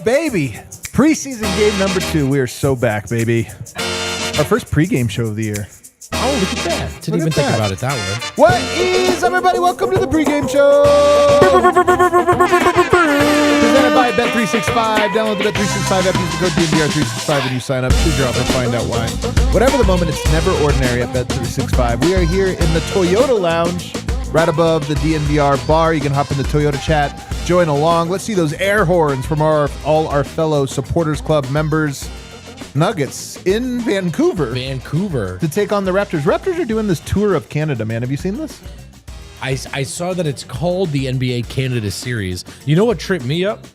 Baby, preseason game number 2. We are so back, baby. Our first pregame show of the year. Oh, look at that. Didn't even think about it that way. What is, everybody? Welcome to the pregame show. Presented by Bet365. Download the Bet365 app. Use the code DNVR365 when you sign up. Choose your offer. Find out why. Whatever the moment, it's never ordinary at Bet365. We are here in the Toyota Lounge, right above the DNVR bar. You can hop in the Toyota chat. Join along. Let's see those air horns from all our fellow Supporters Club members. Nuggets in Vancouver. To take on the Raptors. Raptors are doing this tour of Canada, man. Have you seen this? I saw that it's called the NBA Canada Series. You know what tripped me up?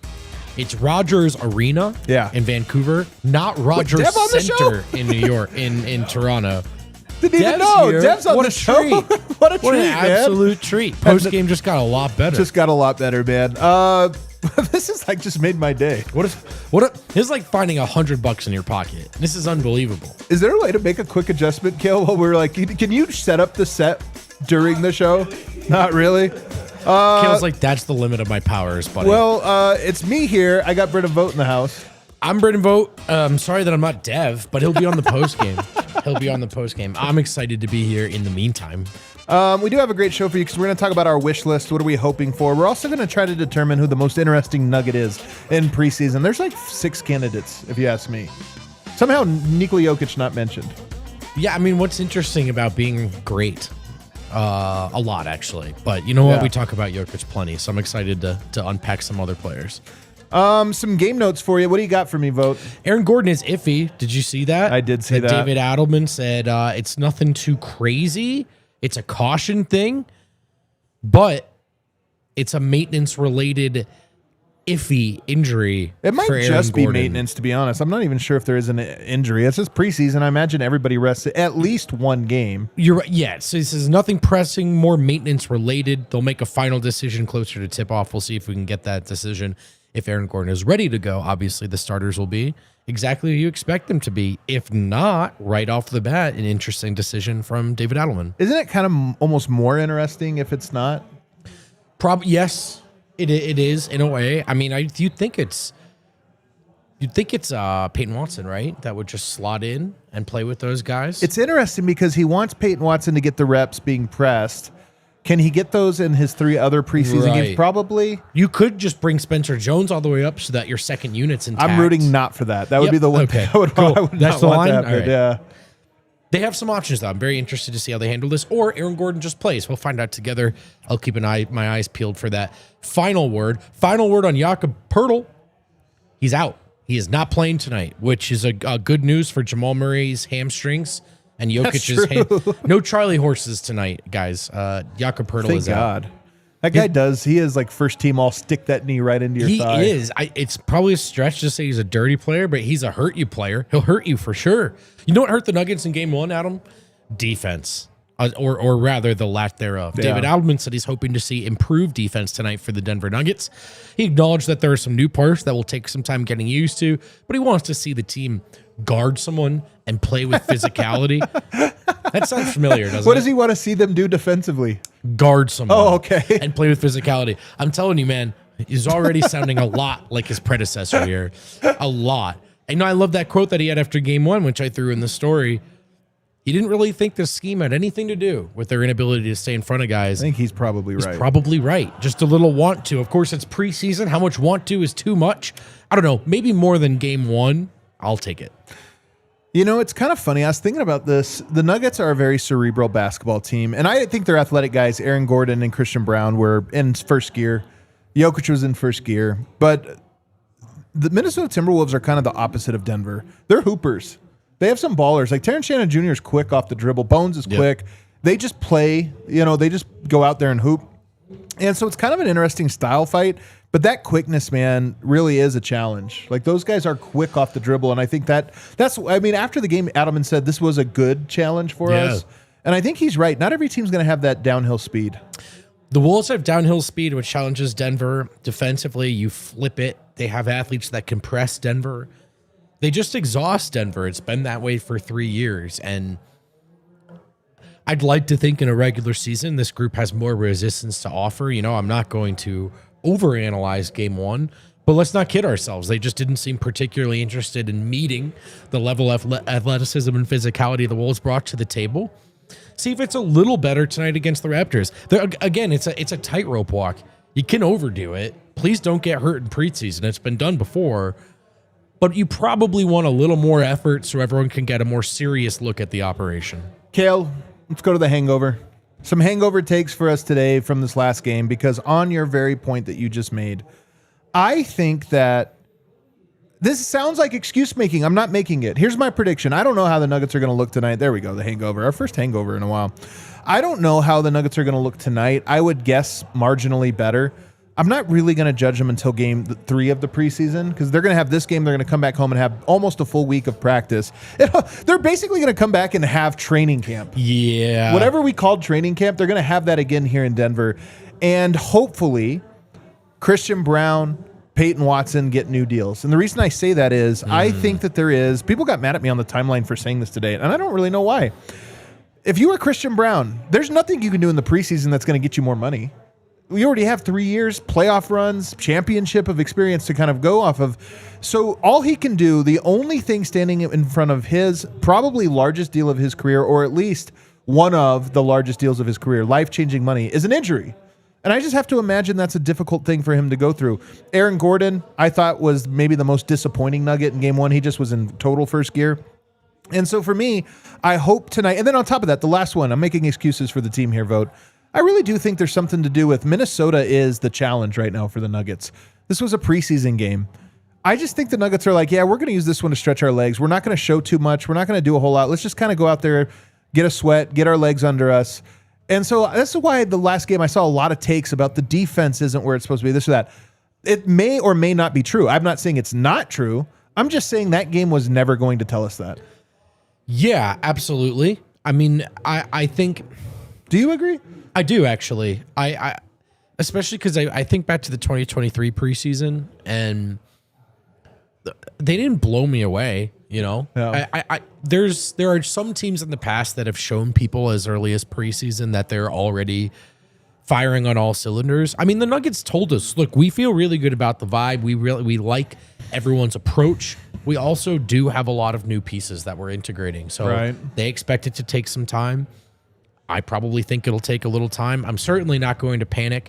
It's Rogers Arena in Vancouver, not Rogers Center in New York, in Toronto. Didn't even know. Here. Dev's on what the a show. Treat. What a treat, an man. Absolute treat. Post game just got a lot better. Man. This is like just made my day. This is like finding $100 in your pocket. This is unbelievable. Is there a way to make a quick adjustment, Kill? While we're like, can you set up the set during the show? Not really. Kill's like, that's the limit of my powers, buddy. Well, it's me here. I got Brendan Vogt in the house. I'm Brendan Vogt. I'm sorry that I'm not Dev, but he'll be on the post game. I'm excited to be here in the meantime. We do have a great show for you because we're going to talk about our wish list. What are we hoping for? We're also going to try to determine who the most interesting Nugget is in preseason. There's like 6 candidates, if you ask me. Somehow Nikola Jokic not mentioned. Yeah, I mean, what's interesting about being great? A lot, actually. But you know what? We talk about Jokic plenty, so I'm excited to unpack some other players. Some game notes for you. What do you got for me, Vogt? Aaron Gordon is iffy. Did you see that? I did see that. David Adelman said it's nothing too crazy. It's a caution thing, but it's a maintenance-related iffy injury. It might for just be Gordon. maintenance, to be honest. I'm not even sure if there is an injury. It's just preseason. I imagine everybody rests at least one game. You're right. Yeah, so this is nothing pressing, more maintenance-related. They'll make a final decision closer to tip-off. We'll see if we can get that decision. If Aaron Gordon is ready to go, obviously the starters will be exactly who you expect them to be. If not, right off the bat, an interesting decision from David Adelman. Isn't it kind of almost more interesting if it's not? Probably yes, it is in a way. I mean, you'd think it's Peyton Watson, right? That would just slot in and play with those guys. It's interesting because he wants Peyton Watson to get the reps being pressed. Can he get those in his 3 other preseason games? Probably. You could just bring Spencer Jones all the way up so that your second unit's intact. I'm rooting not for that. That would be the one thing I would That's the line? Right. Yeah. They have some options, though. I'm very interested to see how they handle this. Or Aaron Gordon just plays. We'll find out together. I'll keep my eyes peeled for that. Final word on Jakob Poeltl. He's out. He is not playing tonight, which is a good news for Jamal Murray's hamstrings. And Jokic's no Charlie horses tonight, guys. Jakob Poeltl is out. Thank God. That guy does. He is like first team. I'll stick that knee right into your thigh. He is. It's probably a stretch to say he's a dirty player, but he's a hurt you player. He'll hurt you for sure. You know what hurt the Nuggets in game 1, Adam? Defense. Or rather, the lack thereof. Yeah. David Adelman said he's hoping to see improved defense tonight for the Denver Nuggets. He acknowledged that there are some new parts that will take some time getting used to, but he wants to see the team guard someone and play with physicality. That sounds familiar, doesn't it? What does he want to see them do defensively? Guard someone. Oh, okay. And play with physicality. I'm telling you, man, he's already sounding a lot like his predecessor here. A lot. And I love that quote that he had after game 1, which I threw in the story. He didn't really think this scheme had anything to do with their inability to stay in front of guys. I think he's probably right. He's probably right. Just a little want to. Of course, it's preseason. How much want to is too much? I don't know. Maybe more than game 1. I'll take it. You know, it's kind of funny. I was thinking about this. The Nuggets are a very cerebral basketball team, and I think their athletic guys, Aaron Gordon and Christian Brown, were in first gear. Jokic was in first gear. But the Minnesota Timberwolves are kind of the opposite of Denver. They're hoopers. They have some ballers. Like Terrence Shannon Jr. is quick off the dribble. Bones is quick. They just play. They just go out there and hoop. And so it's kind of an interesting style fight. But that quickness, man, really is a challenge. Like, those guys are quick off the dribble, and I think after the game, Adelman said this was a good challenge for us. And I think he's right. Not every team's going to have that downhill speed. The Wolves have downhill speed, which challenges Denver. Defensively, you flip it. They have athletes that can press Denver. They just exhaust Denver. It's been that way for 3 years. And I'd like to think in a regular season, this group has more resistance to offer. I'm not going to overanalyze game one, but let's not kid ourselves. They just didn't seem particularly interested in meeting the level of athleticism and physicality the Wolves brought to the table. See if it's a little better tonight against the Raptors. Again, it's a tightrope walk. You can overdo it. Please don't get hurt in preseason. It's been done before. But you probably want a little more effort so everyone can get a more serious look at the operation. Kale, let's go to the hangover. Some hangover takes for us today from this last game, because on your very point that you just made, I think that this sounds like excuse making. I'm not making it. Here's my prediction. I don't know how the Nuggets are going to look tonight. There we go, the hangover. Our first hangover in a while. I don't know how the Nuggets are going to look tonight. I would guess marginally better. I'm not really going to judge them until game 3 of the preseason, because they're going to have this game. They're going to come back home and have almost a full week of practice. They're basically going to come back and have training camp. Yeah. Whatever we called training camp, they're going to have that again here in Denver. And hopefully Christian Brown, Peyton Watson get new deals. And the reason I say that is I think that people got mad at me on the timeline for saying this today, and I don't really know why. If you are Christian Brown, there's nothing you can do in the preseason that's going to get you more money. We already have 3 years, playoff runs, championship of experience to kind of go off of. So all he can do, the only thing standing in front of his probably largest deal of his career, or at least one of the largest deals of his career, life-changing money, is an injury. And I just have to imagine that's a difficult thing for him to go through. Aaron Gordon, I thought, was maybe the most disappointing Nugget in game one. He just was in total first gear. And so for me, I hope tonight, and then on top of that, the last one, I'm making excuses for the team here, vote. I really do think there's something to do with Minnesota is the challenge right now for the Nuggets. This was a preseason game. I just think the Nuggets are like, yeah, we're going to use this one to stretch our legs. We're not going to show too much. We're not going to do a whole lot. Let's just kind of go out there, get a sweat, get our legs under us. And so that's why the last game I saw a lot of takes about the defense isn't where it's supposed to be, this or that. It may or may not be true. I'm not saying it's not true. I'm just saying that game was never going to tell us that. Yeah, absolutely. I mean, I think... Do you agree? I do, actually. I especially because I think back to the 2023 preseason, and they didn't blow me away, Yeah. There are some teams in the past that have shown people as early as preseason that they're already firing on all cylinders. I mean, the Nuggets told us, look, we feel really good about the vibe. We like everyone's approach. We also do have a lot of new pieces that we're integrating. So They expect it to take some time. I probably think it'll take a little time. I'm certainly not going to panic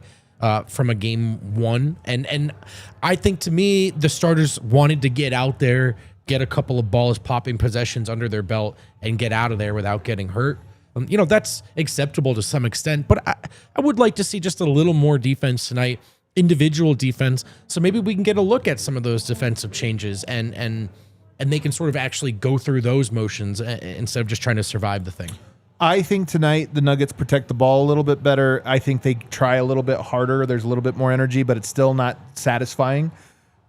from a game one. And I think, to me, the starters wanted to get out there, get a couple of balls popping possessions under their belt, and get out of there without getting hurt. That's acceptable to some extent, but I would like to see just a little more defense tonight, individual defense, so maybe we can get a look at some of those defensive changes and they can sort of actually go through those motions instead of just trying to survive the thing. I think tonight the Nuggets protect the ball a little bit better. I think they try a little bit harder. There's a little bit more energy, but it's still not satisfying.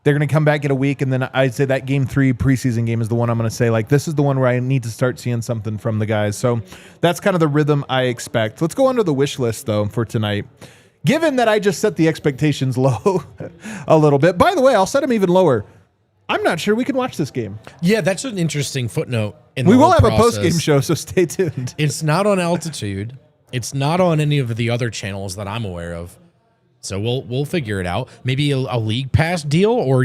They're going to come back in a week, and then I'd say that game 3 preseason game is the one I'm going to say, like, this is the one where I need to start seeing something from the guys. So that's kind of the rhythm I expect. Let's go under the wish list, though, for tonight. Given that I just set the expectations low a little bit. By the way, I'll set them even lower. I'm not sure we can watch this game. Yeah, that's an interesting footnote. We will have a post-game show, so stay tuned. It's not on Altitude. It's not on any of the other channels that I'm aware of. So we'll figure it out. Maybe a league pass deal, or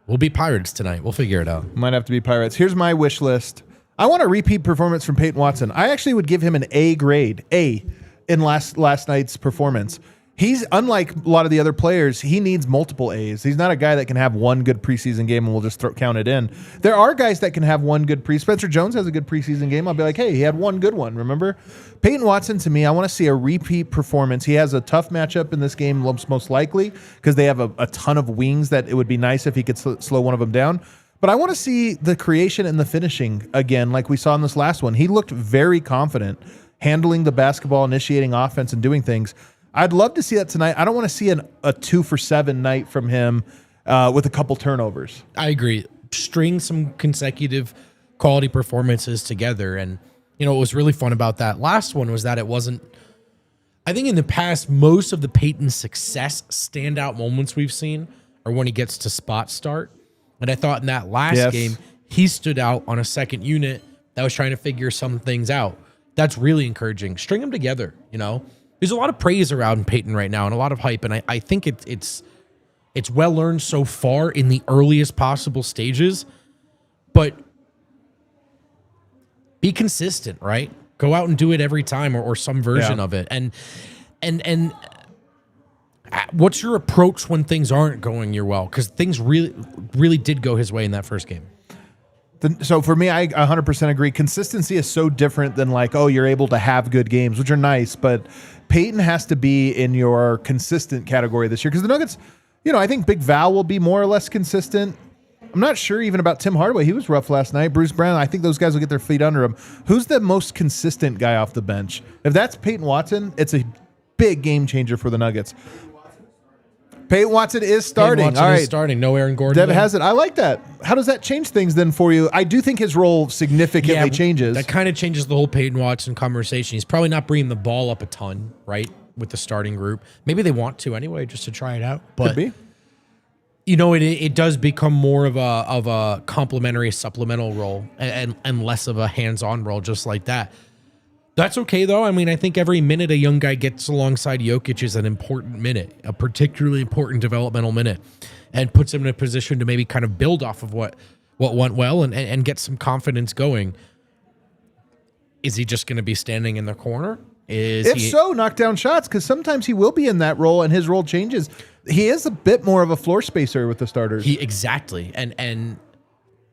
we'll be Pirates tonight. We'll figure it out. Might have to be Pirates. Here's my wish list. I want a repeat performance from Peyton Watson. I actually would give him an A grade, A, in last night's performance. He's, unlike a lot of the other players, he needs multiple A's. He's not a guy that can have one good preseason game and we'll just count it in. There are guys that can have one good Spencer Jones has a good preseason game. I'll be like, hey, he had one good one, remember? Peyton Watson, to me, I want to see a repeat performance. He has a tough matchup in this game, most likely, because they have a ton of wings that it would be nice if he could slow one of them down. But I want to see the creation and the finishing again, like we saw in this last one. He looked very confident handling the basketball, initiating offense, and doing things. I'd love to see that tonight. I don't want to see a 2 for 7 night from him with a couple turnovers. I agree. String some consecutive quality performances together. And, what was really fun about that last one was that it wasn't, I think in the past, most of the Peyton success standout moments we've seen are when he gets to spot start. And I thought in that last game, he stood out on a second unit that was trying to figure some things out. That's really encouraging. String them together, There's a lot of praise around Peyton right now and a lot of hype, and I think it's well earned so far in the earliest possible stages, but be consistent, right? Go out and do it every time or some version of it. And what's your approach when things aren't going your well? Because things really did go his way in that first game. So for me, I 100% agree. Consistency is so different than you're able to have good games, which are nice, but Peyton has to be in your consistent category this year because the Nuggets, I think Big Val will be more or less consistent. I'm not sure even about Tim Hardaway. He was rough last night. Bruce Brown, I think those guys will get their feet under him. Who's the most consistent guy off the bench? If that's Peyton Watson, it's a big game changer for the Nuggets. Peyton Watson is starting. All right, starting. No Aaron Gordon. Dev has it. I like that. How does that change things then for you? I do think his role significantly changes. That kind of changes the whole Peyton Watson conversation. He's probably not bringing the ball up a ton, right, with the starting group. Maybe they want to anyway, just to try it out. But could be. It does become more of a complementary supplemental role and less of a hands-on role, just like that. That's okay, though. I mean, I think every minute a young guy gets alongside Jokic is an important minute, a particularly important developmental minute, and puts him in a position to maybe kind of build off of what went well and get some confidence going. Is he just going to be standing in the corner? If so, knock down shots, because sometimes he will be in that role and his role changes. He is a bit more of a floor spacer with the starters. Exactly. And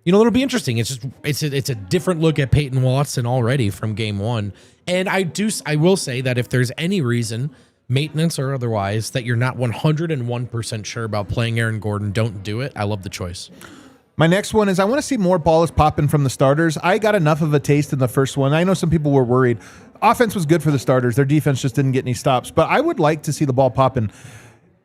it'll be interesting. It's a different look at Peyton Watson already from game one. And I will say that if there's any reason, maintenance or otherwise, that you're not 101% sure about playing Aaron Gordon, don't do it. I love the choice. My next one is I want to see more balls popping from the starters. I got enough of a taste in the first one. I know some people were worried. Offense was good for the starters. Their defense just didn't get any stops. But I would like to see the ball popping.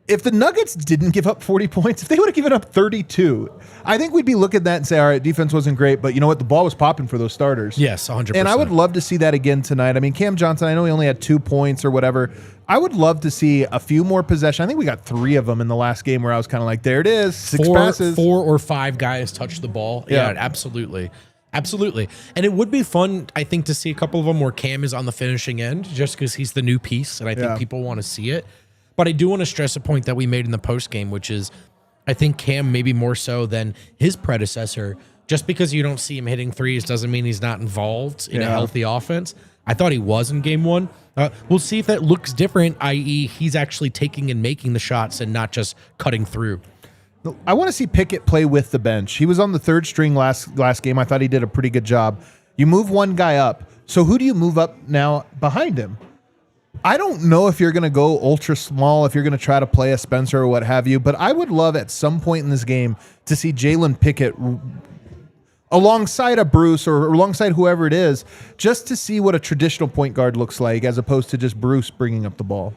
If the Nuggets didn't give up 40 points, if they would have given up 32, I think we'd be looking at that and say, all right, defense wasn't great, but you know what? The ball was popping for those starters. Yes, 100%. And I would love to see that again tonight. I mean, Cam Johnson, I know he only had 2 points or whatever. I would love to see a few more possessions. I think we got 3 of them in the last game where I was kind of like, there it is, 6 passes. 4 or 5 guys touch the ball. Yeah, absolutely. Absolutely. And it would be fun, I think, to see a couple of them where Cam is on the finishing end just because he's the new piece, and I think people want to see it. But I do want to stress a point that we made in the post game, which is I think Cam maybe more so than his predecessor. Just because you don't see him hitting threes doesn't mean he's not involved in a healthy offense. I thought he was in game one. We'll see if that looks different, i.e. he's actually taking and making the shots and not just cutting through. I want to see Pickett play with the bench. He was on the 3rd string last game. I thought he did a pretty good job. You move one guy up. So who do you move up now behind him? I don't know if you're going to go ultra small, if you're going to try to play a Spencer or what have you, but I would love at some point in this game to see Jalen Pickett alongside a Bruce or alongside whoever it is, just to see what a traditional point guard looks like as opposed to just Bruce bringing up the ball.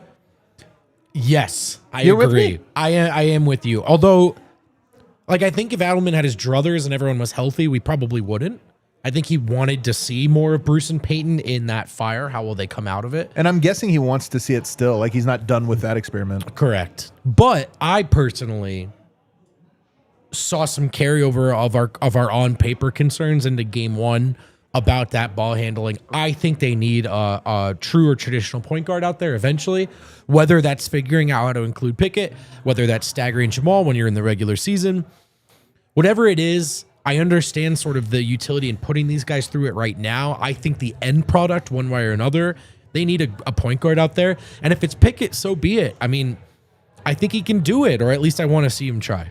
Yes, I agree. I am with you. Although, I think if Adelman had his druthers and everyone was healthy, we probably wouldn't. I think he wanted to see more of Bruce and Peyton in that fire. How will they come out of it? And I'm guessing he wants to see it still. He's not done with that experiment. Correct. But I personally saw some carryover of our on paper concerns into game one about that ball handling. I think they need a true or traditional point guard out there eventually, whether that's figuring out how to include Pickett, whether that's staggering Jamal when you're in the regular season, whatever it is. I understand sort of the utility in putting these guys through it right now. I think the end product, one way or another, they need a point guard out there. And if it's Pickett, so be it. I mean, I think he can do it, or at least I want to see him try.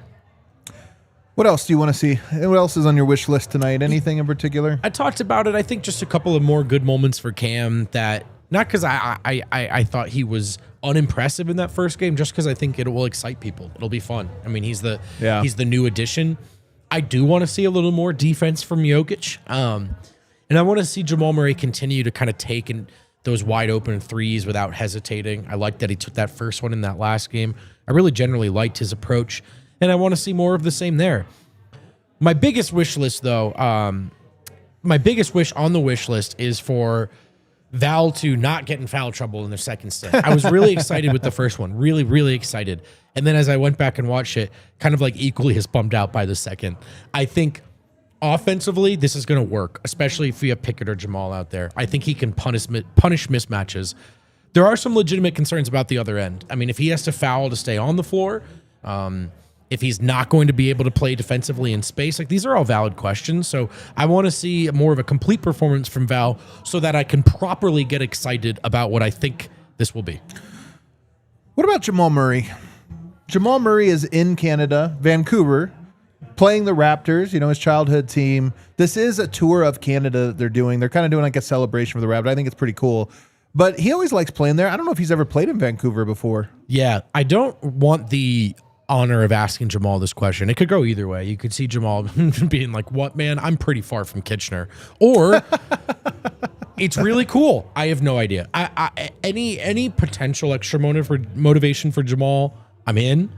What else do you want to see? What else is on your wish list tonight? Anything in particular? I talked about it. I think just a couple of more good moments for Cam that, not because I thought he was unimpressive in that first game, just because I think it will excite people. It'll be fun. I mean, he's the new addition. I do want to see a little more defense from Jokic. And I want to see Jamal Murray continue to kind of take and those wide open threes without hesitating. I like that he took that first one in that last game. I really generally liked his approach, and I want to see more of the same there. My biggest wish list, though, my biggest wish on the wish list is for Val to not get in foul trouble in their second stint. I was really excited with the first one, really, really excited. And then as I went back and watched it, kind of like equally as bummed out by the second. I think offensively, this is going to work, especially if we have Pickett or Jamal out there. I think he can punish mismatches. There are some legitimate concerns about the other end. I mean, if he has to foul to stay on the floor, if he's not going to be able to play defensively in space, like these are all valid questions. So I want to see more of a complete performance from Val so that I can properly get excited about what I think this will be. What about Jamal Murray? Jamal Murray is in Canada, Vancouver, playing the Raptors, his childhood team. This is a tour of Canada they're doing. They're kind of doing like a celebration for the Raptors. I think it's pretty cool. But he always likes playing there. I don't know if he's ever played in Vancouver before. Yeah, I don't want the honor of asking Jamal this question. It could go either way. You could see Jamal being like, what, man? I'm pretty far from Kitchener. Or it's really cool. I have no idea. Any potential extra motivation for Jamal, I'm in.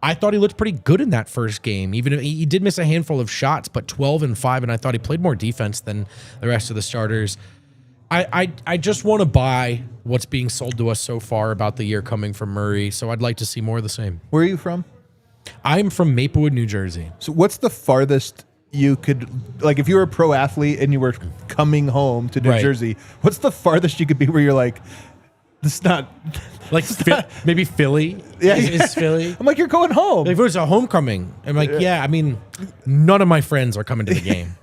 I thought he looked pretty good in that first game. Even if he did miss a handful of shots, but 12 and 5, and I thought he played more defense than the rest of the starters. I just want to buy what's being sold to us so far about the year coming from Murray, so I'd like to see more of the same. Where are you from? I'm from Maplewood, New Jersey. So what's the farthest you could, like if you were a pro athlete and you were coming home to New Jersey, what's the farthest you could be where you're like, this is not... Like maybe Philly? Yeah. Is Philly? I'm like, you're going home. Like if it was a homecoming, I'm like, yeah, I mean, none of my friends are coming to the game.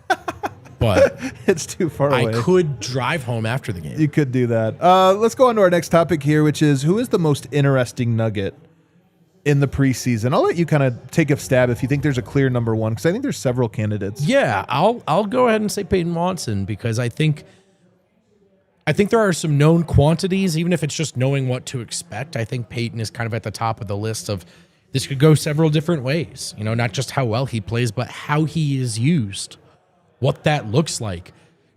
But it's too far away. I could drive home after the game. You could do that. Let's go on to our next topic here, which is who is the most interesting Nugget in the preseason? I'll let you kind of take a stab if you think there's a clear number one, because I think there's several candidates. Yeah, I'll go ahead and say Peyton Watson, because I think there are some known quantities, even if it's just knowing what to expect. I think Peyton is kind of at the top of the list of this could go several different ways. Not just how well he plays, but how he is used. What that looks like.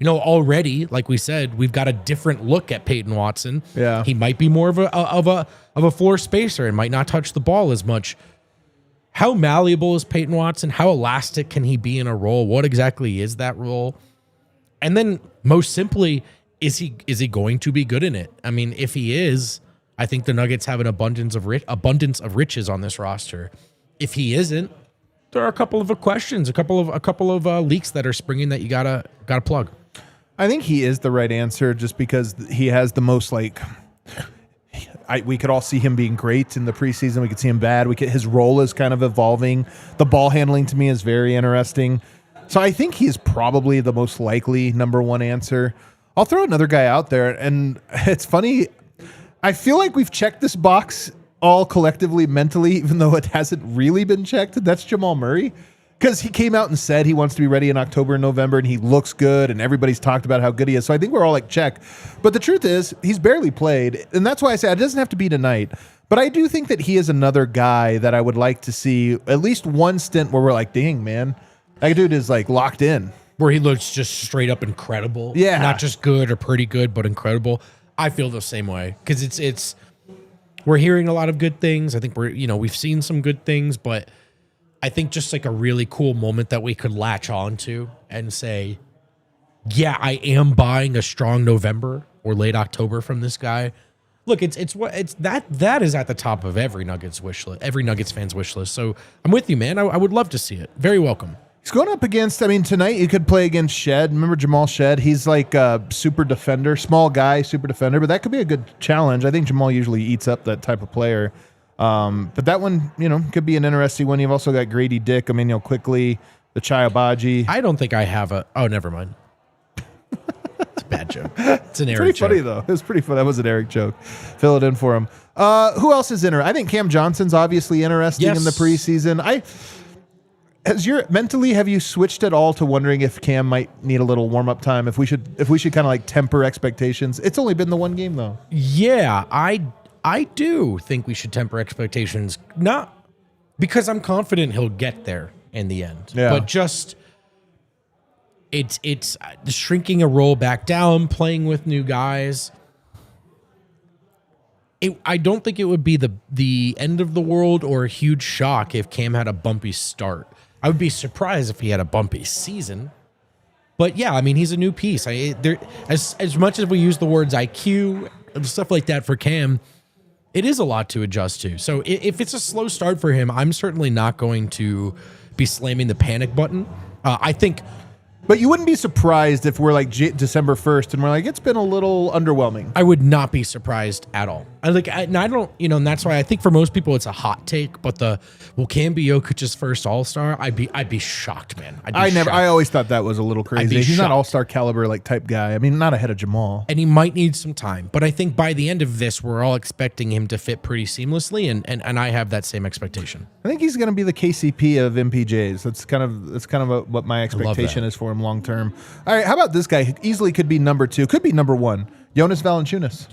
Already, like we said, we've got a different look at Peyton Watson. Yeah. He might be more of a floor spacer and might not touch the ball as much. How malleable is Peyton Watson? How elastic can he be in a role? What exactly is that role? And then most simply, is he going to be good in it? I mean, if he is, I think the Nuggets have an abundance of riches on this roster. If he isn't, there are a couple of questions, a couple of leaks that are springing that you gotta plug. I think he is the right answer, just because he has the most we could all see him being great in the preseason. We could see him bad. His role is kind of evolving. The ball handling to me is very interesting. So I think he's probably the most likely number one answer. I'll throw another guy out there, and it's funny. I feel like we've checked this box all collectively mentally, even though it hasn't really been checked. That's Jamal Murray, because he came out and said he wants to be ready in October and November, and he looks good, and everybody's talked about how good he is. So I think we're all like, check. But the truth is, he's barely played, and that's why I say it doesn't have to be tonight. But I do think that he is another guy that I would like to see at least one stint where we're like, dang, man, that dude is like locked in. Where he looks just straight up incredible. Yeah. Not just good or pretty good, but incredible. I feel the same way, because it's we're hearing a lot of good things. I think we've seen some good things, but I think just like a really cool moment that we could latch on to and say, yeah, I am buying a strong November or late October from this guy. Look, that is at the top of every Nuggets wish list, every Nuggets fan's wish list. So I'm with you, man. I would love to see it. Very welcome. He's going up against, tonight you could play against Shed. Remember Jamal Shed? He's like a super defender, small guy, super defender, but that could be a good challenge. I think Jamal usually eats up that type of player. But that one, could be an interesting one. You've also got Grady Dick, quickly, the Chayabaji. I don't think I have oh, never mind. It's a bad joke. It's an Eric pretty joke. Funny, though. It was pretty funny. That was an Eric joke. Fill it in for him. Who else is in her? I think Cam Johnson's obviously interesting in the preseason. Have you switched at all to wondering if Cam might need a little warm up time? If we should kind of like temper expectations? It's only been the one game though. Yeah, I do think we should temper expectations, not because I'm confident he'll get there in the end, but just It's shrinking a role back down, playing with new guys. I don't think it would be the end of the world or a huge shock if Cam had a bumpy start. I would be surprised if he had a bumpy season. But yeah, I mean, he's a new piece. As much as we use the words IQ and stuff like that for Cam, it is a lot to adjust to. So if it's a slow start for him, I'm certainly not going to be slamming the panic button. I think. But you wouldn't be surprised if we're like December 1st and we're like, it's been a little underwhelming. I would not be surprised at all. I don't, and that's why I think for most people it's a hot take. But Cam be Jokic's first All-Star? I'd be shocked, man. I always thought that was a little crazy. He's shocked. not All-Star caliber like type guy. I mean, not ahead of Jamal. And he might need some time. But I think by the end of this, we're all expecting him to fit pretty seamlessly, and I have that same expectation. I think he's going to be the KCP of MPJs. That's kind of what my expectation is for him long term. All right, how about this guy? He easily could be number 2, could be number 1. Jonas Valanciunas.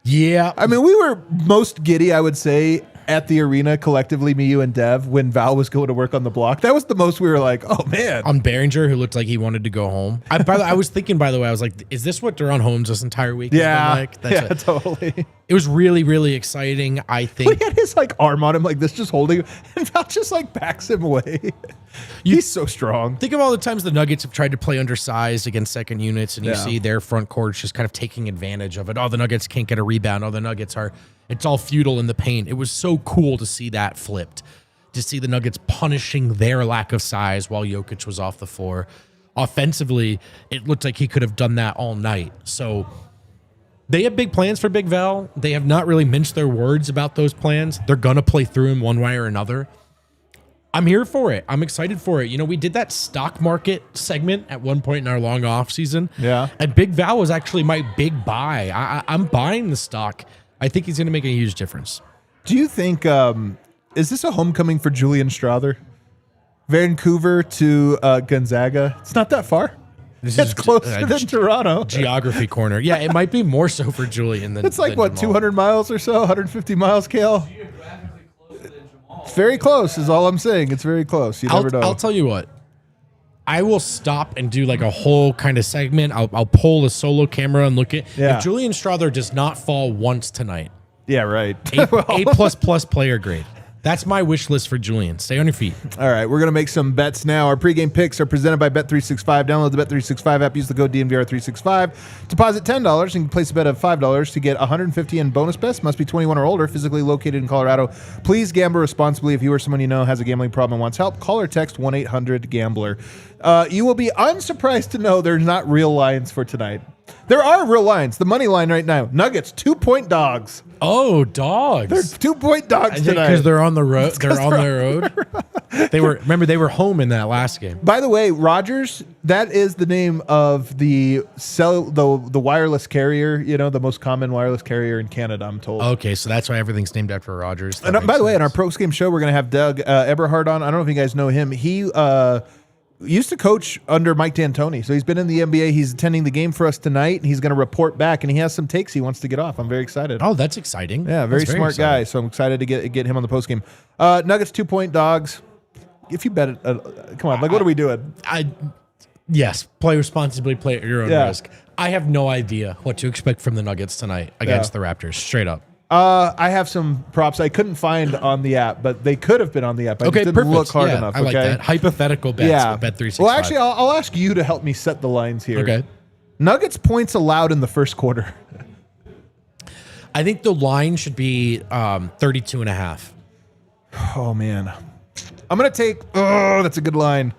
Yeah. I mean, we were most giddy, I would say, at the arena collectively, me, you, and Dev, when Val was going to work on the block. That was the most we were like, oh, man. On Behringer, who looked like he wanted to go home. I was thinking, by the way, I was like, is this what Deron Holmes this entire week has been like? That's totally. It was really, really exciting, I think. He had his arm on him like this, just holding him, and Val just backs him away. He's so strong. Think of all the times the Nuggets have tried to play undersized against second units, and you see their front courts just kind of taking advantage of it. Oh, the Nuggets can't get a rebound. Oh, the Nuggets it's all futile in the paint. It was so cool to see that flipped, to see the Nuggets punishing their lack of size while Jokic was off the floor. Offensively, it looked like he could have done that all night. So they have big plans for Big Val. They have not really minced their words about those plans. They're going to play through him one way or another. I'm here for it. I'm excited for it. We did that stock market segment at one point in our long off season. Yeah. And Big Val was actually my big buy. I'm buying the stock. I think he's going to make a huge difference. Do you think, is this a homecoming for Julian Strawther? Vancouver to Gonzaga. It's not that far. It's closer than Toronto. Geography corner. Yeah, it might be more so for Julian than it's like, than what, Jamal. 200 miles or so? 150 miles, Kale? It's very close is all I'm saying. It's very close. You never know. I'll tell you what. I will stop and do a whole kind of segment. I'll pull a solo camera and look at if Julian Strawther does not fall once tonight. Yeah, right. A++ player grade. That's my wish list for Julian. Stay on your feet. All right, we're going to make some bets now. Our pregame picks are presented by Bet365. Download the Bet365 app. Use the code DNVR365. Deposit $10 and you can place a bet of $5 to get $150 in bonus bets. Must be 21 or older, physically located in Colorado. Please gamble responsibly. If you or someone you know has a gambling problem and wants help, call or text 1-800-GAMBLER. You will be unsurprised to know there's not real lines for tonight. There are real lines. The money line right now. Nuggets, 2-point dogs. Oh, dogs. They're 2-point dogs tonight. Because they're on the road. They're on their road. They were home in that last game. By the way, Rogers, that is the name of the wireless carrier, the most common wireless carrier in Canada, I'm told. Okay, so that's why everything's named after Rogers. And by the way, in our post-game show, we're going to have Doug Eberhard on. I don't know if you guys know him. He used to coach under Mike D'Antoni, so he's been in the NBA. He's attending the game for us tonight, and he's going to report back, and he has some takes he wants to get off. I'm very excited. Oh, that's exciting. Yeah, very smart guy, so I'm excited to get him on the postgame. Nuggets 2-point dogs. If you bet it, come on, what are we doing? Yes, play responsibly, play at your own risk. I have no idea what to expect from the Nuggets tonight against the Raptors, straight up. I have some props I couldn't find on the app, but they could have been on the app. I just didn't look hard enough. I like that. Hypothetical bets with Bet365. Well, actually, I'll ask you to help me set the lines here. Okay. Nuggets points allowed in the first quarter. I think the line should be 32.5. Oh, man. I'm going to take... Oh, that's a good line.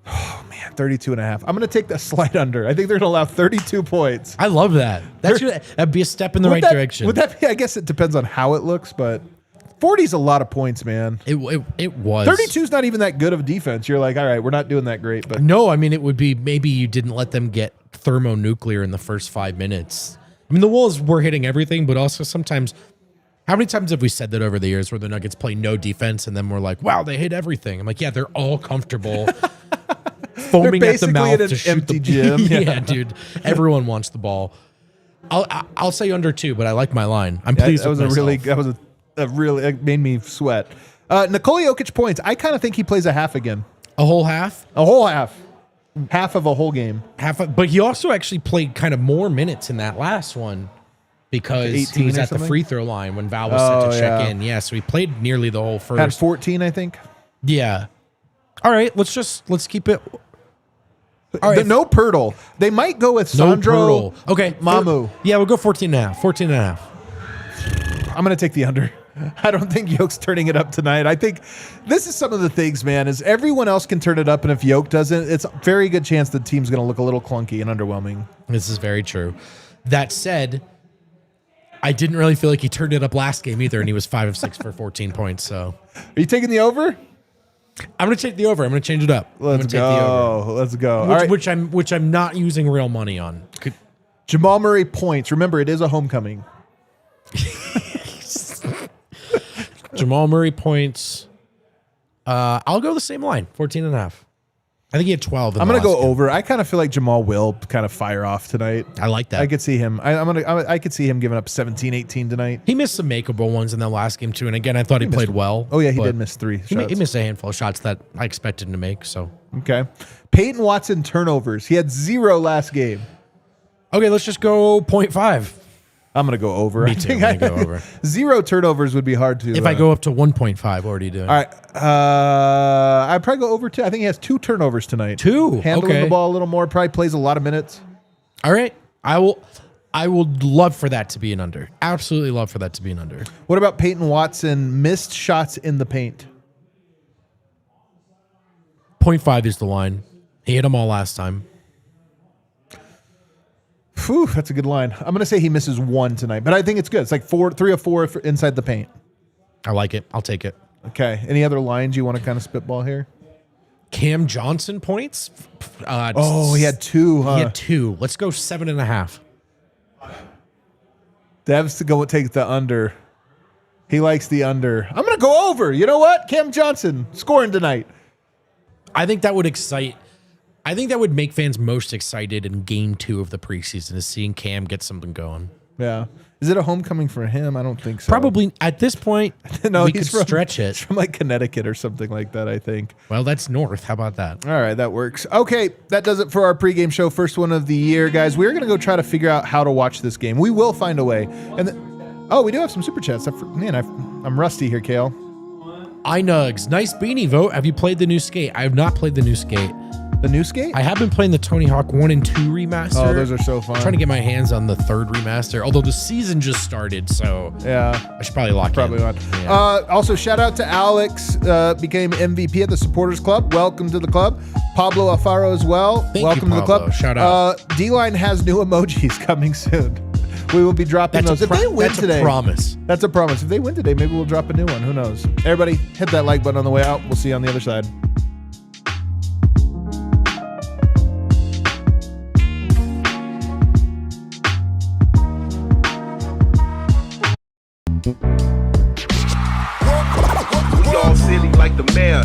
Oh, man, 32.5. I'm going to take the slight under. I think they're going to allow 32 points. I love that. That'd be a step in the right direction. Would that be? I guess it depends on how it looks, but 40 is a lot of points, man. It was. 32 is not even that good of a defense. You're like, all right, we're not doing that great. But no, I mean, it would be maybe you didn't let them get thermonuclear in the first 5 minutes. I mean, the Wolves were hitting everything, but also sometimes... How many times have we said that over the years where the Nuggets play no defense and then we're like, wow, they hit everything? I'm like, yeah, they're all comfortable foaming at the mouth to shoot empty the gym. Yeah, dude. Everyone wants the ball. I'll say under 2, but I like my line. I'm pleased with myself. That was a really it made me sweat. Nikola Jokic points. I kind of think he plays a half again. A whole half? A whole half. half of a whole game. But he also actually played kind of more minutes in that last one because he was at the free throw line when Val was set to check in. Yeah, so he played nearly the whole first. Had 14, I think. Yeah. All right, let's keep it. All right. No Pirtle. They might go with Sandro. No Pirtle. Okay. Mamu. Yeah, we'll go 14.5. 14.5. I'm going to take the under. I don't think Yoke's turning it up tonight. I think this is some of the things, man, is everyone else can turn it up, and if Yoke doesn't, it's a very good chance the team's going to look a little clunky and underwhelming. This is very true. That said, I didn't really feel like he turned it up last game either, and he was 5 of 6 for 14 points. So, are you taking the over? I'm going to take the over. I'm going to change it up. Let's go. Let's go. All right. Which I'm not using real money on. Jamal Murray points. Remember, it is a homecoming. Jamal Murray points. I'll go the same line, 14.5. I think he had 12. I'm going to go over. I kind of feel like Jamal will kind of fire off tonight. I like that. I could see him. I could see him giving up 17, 18 tonight. He missed some makeable ones in the last game too, and again, I thought he played well. Oh yeah, he did miss 3 shots. He missed a handful of shots that I expected him to make. So okay, Peyton Watson turnovers. He had 0 last game. Okay, let's just go 0.5. I'm going to go over. Me too. I'm going to go over. 0 turnovers would be hard to. If I go up to 1.5, what are you doing? All right. I'd probably go over 2. I think he has 2 turnovers tonight. 2? Handling the ball a little more. Probably plays a lot of minutes. All right. I would love for that to be an under. Absolutely love for that to be an under. What about Peyton Watson? Missed shots in the paint. 0.5 is the line. He hit them all last time. Whew, that's a good line. I'm going to say he misses 1 tonight, but I think it's good. It's like 3 of 4 inside the paint. I like it. I'll take it. Okay. Any other lines you want to kind of spitball here? Cam Johnson points. He had 2, huh? He had 2. Let's go 7.5. Dev's to go take the under. He likes the under. I'm going to go over. You know what? Cam Johnson scoring tonight. I think that would excite. I think that would make fans most excited in game 2 of the preseason is seeing Cam get something going. Yeah. Is it a homecoming for him? I don't think so. Probably at this point, no, we could stretch it. He's from like Connecticut or something like that, I think. Well, that's north. How about that? All right, that works. Okay, that does it for our pregame show, first one of the year, guys. We're going to go try to figure out how to watch this game. We will find a way. And we do have some super chats. I'm rusty here, Kale. iNugs, nice beanie vote. Have you played the new skate? I have not played the new skate. The new skate? I have been playing the Tony Hawk 1 and 2 remaster. Oh, those are so fun. I'm trying to get my hands on the 3rd remaster, although the season just started, so yeah, I should probably lock in. Probably not. Yeah. Also, shout out to Alex, became MVP at the Supporters Club. Welcome to the club. Pablo Alfaro as well. Welcome to the club. Shout out. D-Line has new emojis coming soon. We will be dropping those. If they win today, that's a promise. That's a promise. If they win today, maybe we'll drop a new one. Who knows? Everybody, hit that like button on the way out. We'll see you on the other side. We all silly like the mayor.